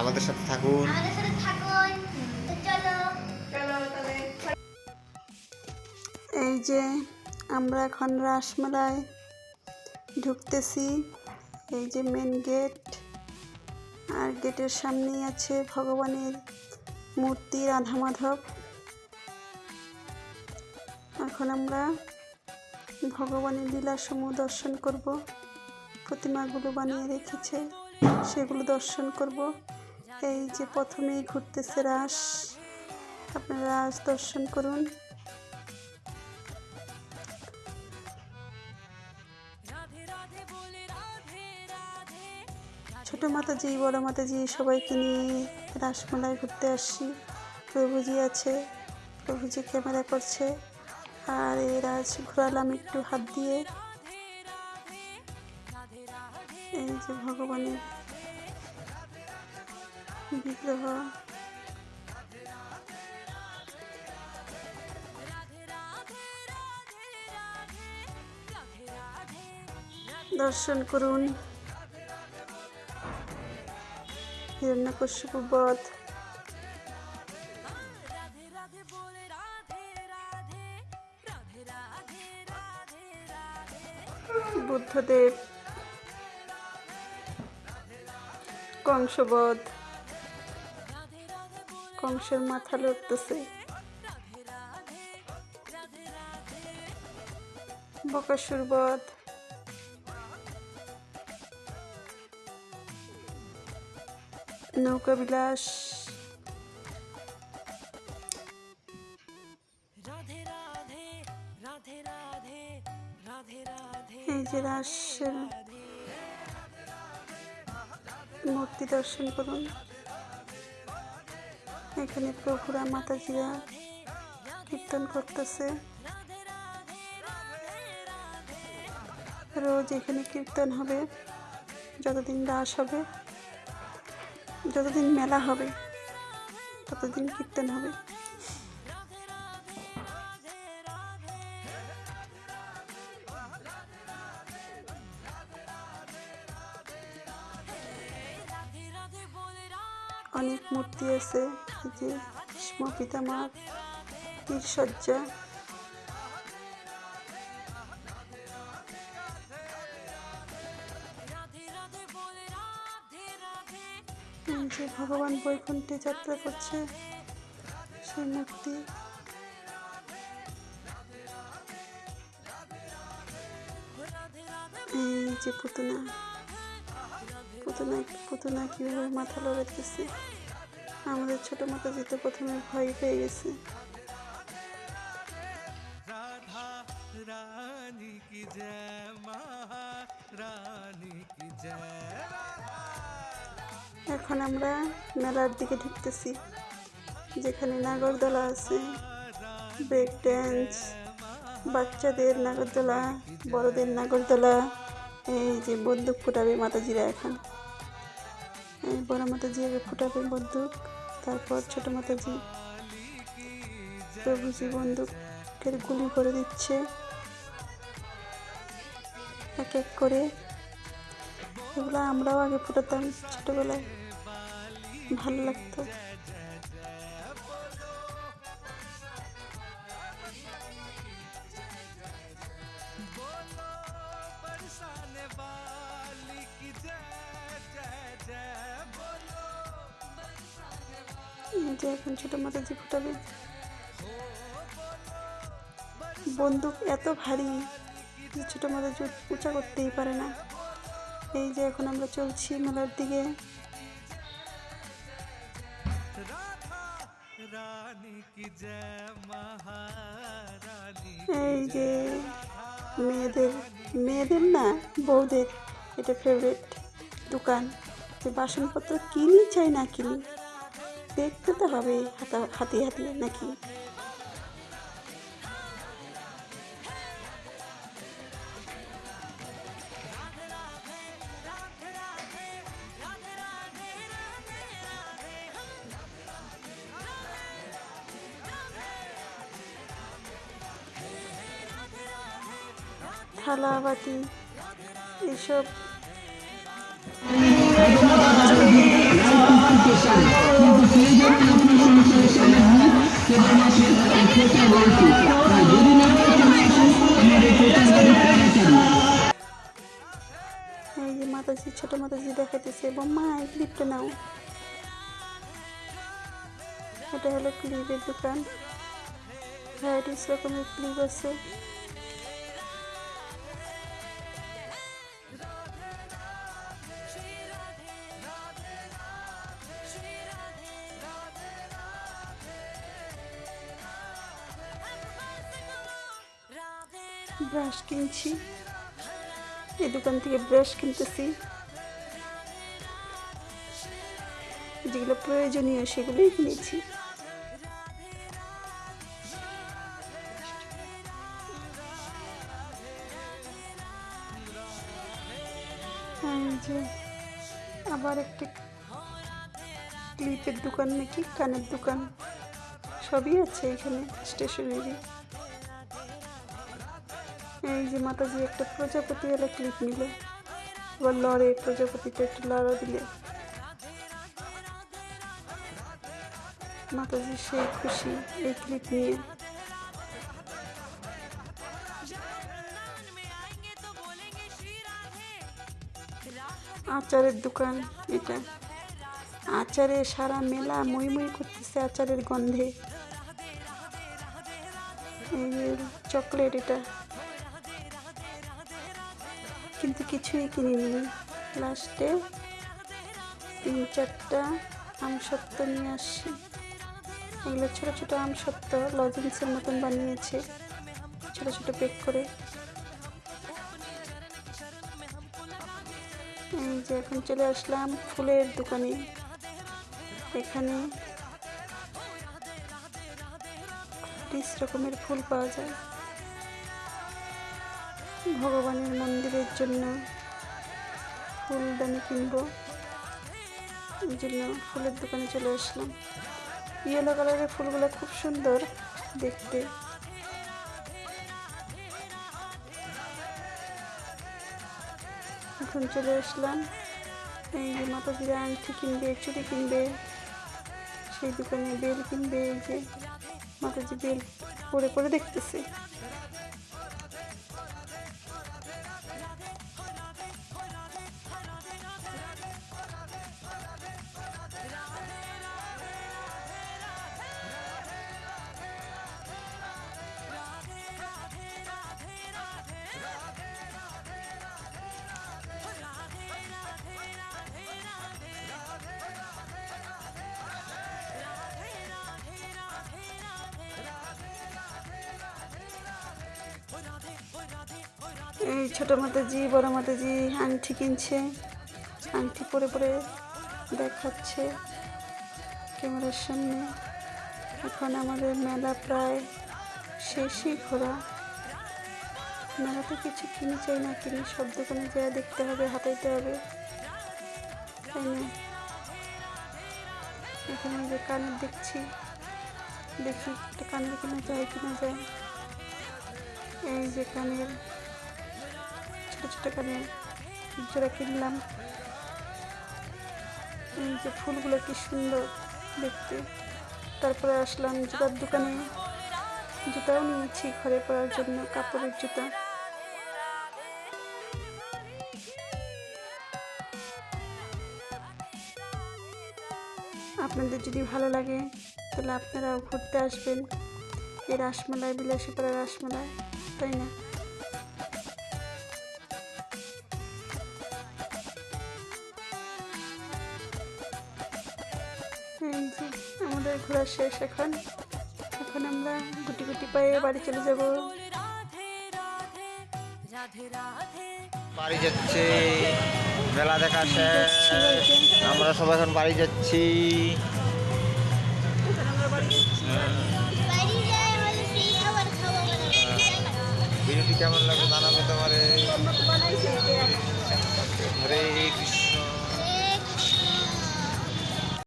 আমাদের সাথে থাকুন। এই যে আমরা এখন রাসমেলায় ঢুকতেছি। এই যে মেন গেট, আর গেটের সামনেই আছে ভগবানের মূর্তি রাধা মাধব। এখন আমরা ভগবানের লীলাসমূহ দর্শন করব। প্রতিমাগুলো বানিয়ে রেখেছে, সেগুলো দর্শন করব। এই যে প্রথমেই ঘুরতেছে রাস, আপনারা রাস দর্শন করুন। ছোট মাতাজি, বড় মাতাজি সবাইকে নিয়ে রাসমেলায় ঘুরতে আসছি। প্রভুজি আছে, প্রভুজি ক্যামেরা করছে, আর এই রাজ ঘোরালাম একটু হাত দিয়ে। এই যে ভগবানের বিগ্রহ, দর্শন করুন। হিরণ্যকশিপু বধ, বুদ্ধদেব, কংসবধ, কংসের মাথা লড়তেছে, বকাসুর বধ, নৌকা বিলাস, এই যে রাসের মূর্তি দর্শন করুন। এখানে প্রভুরা মাতাজিরা কীর্তন করতেছে। রোজ এখানে কীর্তন হবে, যতদিন রাস হবে, যতদিন মেলা হবে, ততদিন কীর্তন হবে। অনেক মূর্তি আছে, এই যে ভীষ্ম পিতামার তীরসজ্জা, যে ভগবান বৈকুণ্ঠে যাত্রা করছে সেই মূর্তি। এই যে পুতুনা, পুতুনা কিভাবে মাথা লড়াইতেছে। আমাদের ছোট মাতাজি তো প্রথমে ভয় পেয়ে গেছে। এখন আমরা মেলার দিকে ঢুকতেছি, যেখানে নাগরদোলা আছে, ব্রেক ড্যান্স, বাচ্চাদের নাগরদোলা, বড়দের নাগরদোলা। এই যে বন্দুক ফুটাবে মাতাজিরা এখন। এই বড় মাতাজি আগে ফুটাবে বন্দুক, তারপর ছোট মাতাজি। প্রভুজি বন্দুকের গুলি করে দিচ্ছে এক এক করে। এগুলো আমরাও আগে ফুটাতাম ছোটবেলায়, ভালো লাগতো। যে এখন ছোট মাতাজি ফুটাবে। বন্দুক এত ভারী যে ছোট মাতাজি উঁচা করতেই পারে না। এই যে এখন আমরা চলছি মেলার দিকে। এই যে মেয়েদের না, বউদের এটা ফেভারিট দোকান। যে বাসনপত্র কিনি চাই না কিনি, দেখতে তো হবে হাতিয়ে হাতিয়ে নাকি। থালা বাটি এসব এই যে মাতাজি, ছোট মাতাজি দেখাইতেছে। বোম্মা এই ক্লিপটা নাও। এটা হলো ক্লিপের দোকান, ভ্যারাইটিস রকমের ক্লিপ আছে। ব্রাশ কিনছি, এই দোকান থেকে ব্রাশ কিনতেছি, যেগুলো প্রয়োজনীয় সেগুলোই কিনেছি। যে আবার একটা ক্লিপের দোকান নাকি কানের দোকান, সবই আছে এখানে স্টেশনারি। এই যে মাতাজি একটা প্রজাপতি এলা ক্লিপ নিল, আবার লড়ে, প্রজাপতিটা একটু লড়া দিলে মাতাজি সেই খুশি এই ক্লিপ নিয়ে। আচারের দোকান এটা, আচারে সারা মেলা মই মই করতেছে আচারের গন্ধে। এই চকলেট এটা, কিন্তু কিছুই কিনিনি। লাস্টে 3-4টা আমসত্ত্ব নিয়ে আসছি। এগুলো ছোটো ছোটো আমসত্ত্ব লজেন্সের মতন বানিয়েছে, ছোটো ছোটো প্যাক করে। এই যে এখন চলে আসলাম ফুলের দোকানে। এখানে 30 রকমের ফুল পাওয়া যায়। ভগবানের মন্দিরের জন্য ফুলদানি কিনবো, এই জন্য ফুলের দোকানে চলে আসলাম। ইয়েলো কালারের ফুলগুলো খুব সুন্দর দেখতে। এখন চলে আসলাম এই যে মাতাজির আংটি কিনবে, চুড়ি কিনবে, সেই দোকানে বেল কিনবে। এই যে মাতাজি বেল পরে পরে দেখতেছে। এই ছোটো মাতাজি বড় মাতাজি আংটি কিনছে, আংটি পরে পরে দেখাচ্ছে ক্যামেরার সামনে। এখন আমাদের মেলা প্রায় শেষই ঘোরা। মেলাতে কিছু কিনে চাই না কিনে, সব দোকানে যা দেখতে হবে, হাঁটাইতে হবে, তাই না? এখানে যে কানের দেখছি, দেখি একটা কানের কিনা যায়। এই যে কানের ছোটো ছোটো কানের জোড়া কিনলাম। এই যে ফুলগুলো কি সুন্দর দেখতে। তারপরে আসলাম জুতার দোকানে, জুতাও নিয়েছি ঘরে পরার জন্য, কাপড়ের জুতা। আপনাদের যদি ভালো লাগে তাহলে আপনারাও ঘুরতে আসবেন এই রাসমেলায়, বিলাসীপাড়া রাসমেলায়, তাই না? আমাদের ঘোরা শেষ। এখন আমরা গুটি গুটি পায়ে বাড়ি চলে যাব। বাড়ি যাচ্ছে, মেলা দেখা শেষ, আমরা সবাই এখন বাড়ি যাচ্ছি। ভিডিওটি কেমন লাগবে জানাবে তোমারে। হরে কৃষ্ণ।